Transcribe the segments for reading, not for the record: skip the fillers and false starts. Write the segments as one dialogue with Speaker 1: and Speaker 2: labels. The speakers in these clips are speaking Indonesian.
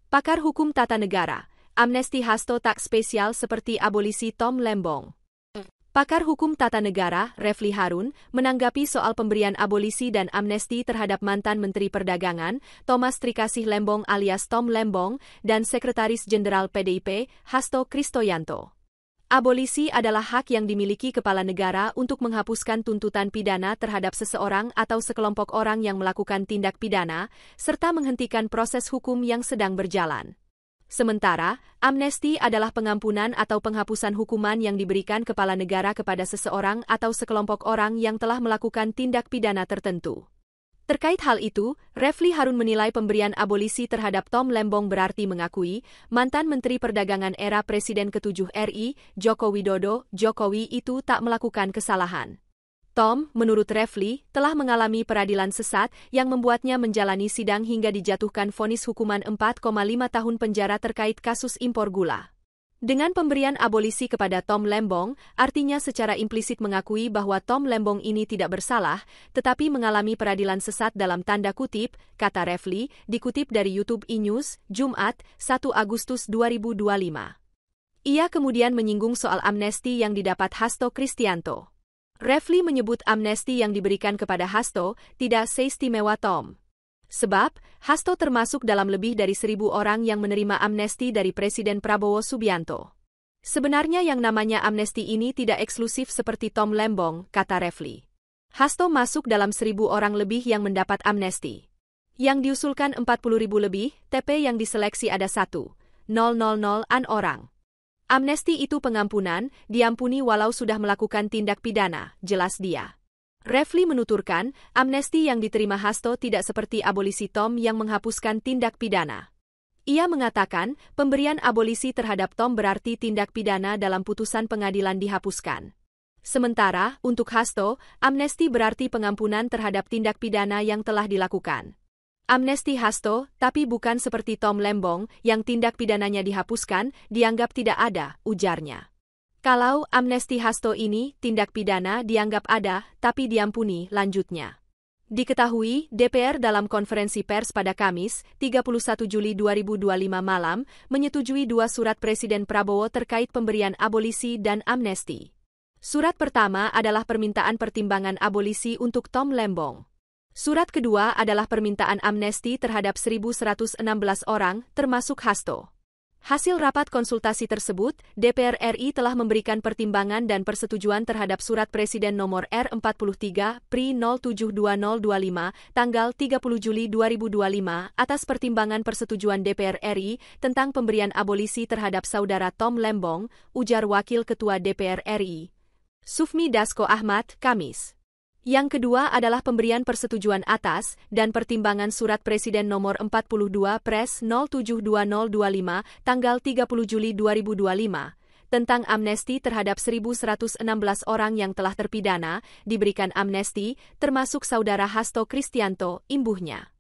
Speaker 1: Pakar Hukum Tata Negara, amnesti Hasto tak spesial seperti abolisi Tom Lembong. Pakar Hukum Tata Negara, Refli Harun, menanggapi soal pemberian abolisi dan amnesti terhadap mantan Menteri Perdagangan, Thomas Trikasih Lembong alias Tom Lembong, dan Sekretaris Jenderal PDIP, Hasto Kristoyanto. Abolisi adalah hak yang dimiliki kepala negara untuk menghapuskan tuntutan pidana terhadap seseorang atau sekelompok orang yang melakukan tindak pidana, serta menghentikan proses hukum yang sedang berjalan. Sementara, amnesti adalah pengampunan atau penghapusan hukuman yang diberikan kepala negara kepada seseorang atau sekelompok orang yang telah melakukan tindak pidana tertentu. Terkait hal itu, Refli Harun menilai pemberian abolisi terhadap Tom Lembong berarti mengakui mantan Menteri Perdagangan era Presiden ke-7 RI, Joko Widodo, Jokowi itu tak melakukan kesalahan. Tom, menurut Refli, telah mengalami peradilan sesat yang membuatnya menjalani sidang hingga dijatuhkan vonis hukuman 4,5 tahun penjara terkait kasus impor gula. Dengan pemberian abolisi kepada Tom Lembong, artinya secara implisit mengakui bahwa Tom Lembong ini tidak bersalah, tetapi mengalami peradilan sesat dalam tanda kutip, kata Refli, dikutip dari YouTube e-News, Jumat, 1 Agustus 2025. Ia kemudian menyinggung soal amnesti yang didapat Hasto Kristianto. Refli menyebut amnesti yang diberikan kepada Hasto tidak seistimewa Tom. Sebab, Hasto termasuk dalam lebih dari 1.000 orang yang menerima amnesti dari Presiden Prabowo Subianto. Sebenarnya yang namanya amnesti ini tidak eksklusif seperti Tom Lembong, kata Refli. Hasto masuk dalam 1.000 orang lebih yang mendapat amnesti. Yang diusulkan 40.000 lebih, TP yang diseleksi ada 1,000-an orang. Amnesti itu pengampunan, diampuni walau sudah melakukan tindak pidana, jelas dia. Refli menuturkan, amnesti yang diterima Hasto tidak seperti abolisi Tom yang menghapuskan tindak pidana. Ia mengatakan, pemberian abolisi terhadap Tom berarti tindak pidana dalam putusan pengadilan dihapuskan. Sementara, untuk Hasto, amnesti berarti pengampunan terhadap tindak pidana yang telah dilakukan. Amnesti Hasto, tapi bukan seperti Tom Lembong, yang tindak pidananya dihapuskan, dianggap tidak ada, ujarnya. Kalau amnesti Hasto ini, tindak pidana dianggap ada, tapi diampuni, lanjutnya. Diketahui, DPR dalam konferensi pers pada Kamis, 31 Juli 2025 malam, menyetujui 2 surat Presiden Prabowo terkait pemberian abolisi dan amnesti. Surat pertama adalah permintaan pertimbangan abolisi untuk Tom Lembong. Surat kedua adalah permintaan amnesti terhadap 1.116 orang, termasuk Hasto. Hasil rapat konsultasi tersebut, DPR RI telah memberikan pertimbangan dan persetujuan terhadap Surat Presiden Nomor R43, Pri 072025, tanggal 30 Juli 2025, atas pertimbangan persetujuan DPR RI tentang pemberian abolisi terhadap saudara Tom Lembong, ujar Wakil Ketua DPR RI, Sufmi Dasko Ahmad, Kamis. Yang kedua adalah pemberian persetujuan atas dan pertimbangan Surat Presiden Nomor 42 Pres 072025 tanggal 30 Juli 2025 tentang amnesti terhadap 1.116 orang yang telah terpidana, diberikan amnesti, termasuk saudara Hasto Kristianto, imbuhnya.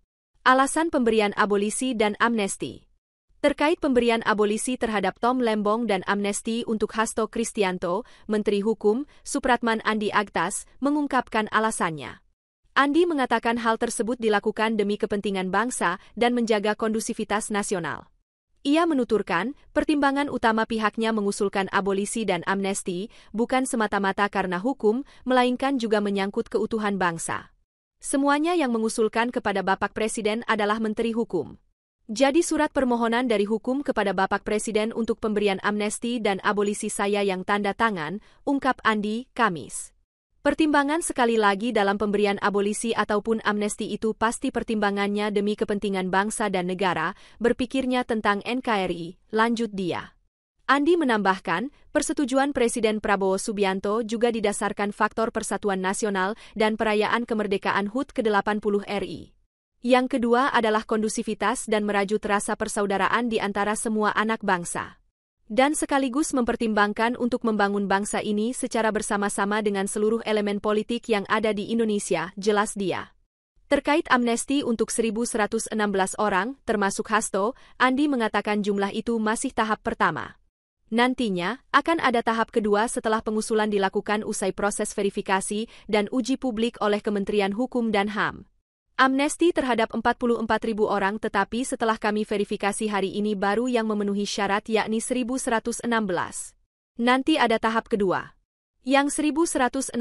Speaker 1: Alasan pemberian abolisi dan amnesti. Terkait pemberian abolisi terhadap Tom Lembong dan amnesti untuk Hasto Kristianto, Menteri Hukum, Supratman Andi Agtas, mengungkapkan alasannya. Andi mengatakan hal tersebut dilakukan demi kepentingan bangsa dan menjaga kondusivitas nasional. Ia menuturkan, pertimbangan utama pihaknya mengusulkan abolisi dan amnesti bukan semata-mata karena hukum, melainkan juga menyangkut keutuhan bangsa. Semuanya yang mengusulkan kepada Bapak Presiden adalah Menteri Hukum. Jadi surat permohonan dari hukum kepada Bapak Presiden untuk pemberian amnesti dan abolisi saya yang tanda tangan, ungkap Andi, Kamis. Pertimbangan sekali lagi dalam pemberian abolisi ataupun amnesti itu pasti pertimbangannya demi kepentingan bangsa dan negara, berpikirnya tentang NKRI, lanjut dia. Andi menambahkan, persetujuan Presiden Prabowo Subianto juga didasarkan faktor persatuan nasional dan perayaan kemerdekaan HUT ke-80 RI. Yang kedua adalah kondusivitas dan merajut rasa persaudaraan di antara semua anak bangsa. Dan sekaligus mempertimbangkan untuk membangun bangsa ini secara bersama-sama dengan seluruh elemen politik yang ada di Indonesia, jelas dia. Terkait amnesti untuk 1.116 orang, termasuk Hasto, Andi mengatakan jumlah itu masih tahap pertama. Nantinya, akan ada tahap kedua setelah pengusulan dilakukan usai proses verifikasi dan uji publik oleh Kementerian Hukum dan HAM. Amnesti terhadap 44.000 orang tetapi setelah kami verifikasi hari ini baru yang memenuhi syarat yakni 1.116. Nanti ada tahap kedua. Yang 1.168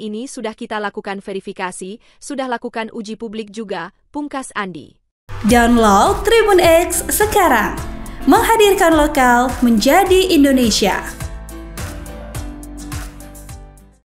Speaker 1: ini sudah kita lakukan verifikasi, sudah lakukan uji publik juga, pungkas Andi.
Speaker 2: Download Tribun X sekarang. Menghadirkan lokal menjadi Indonesia.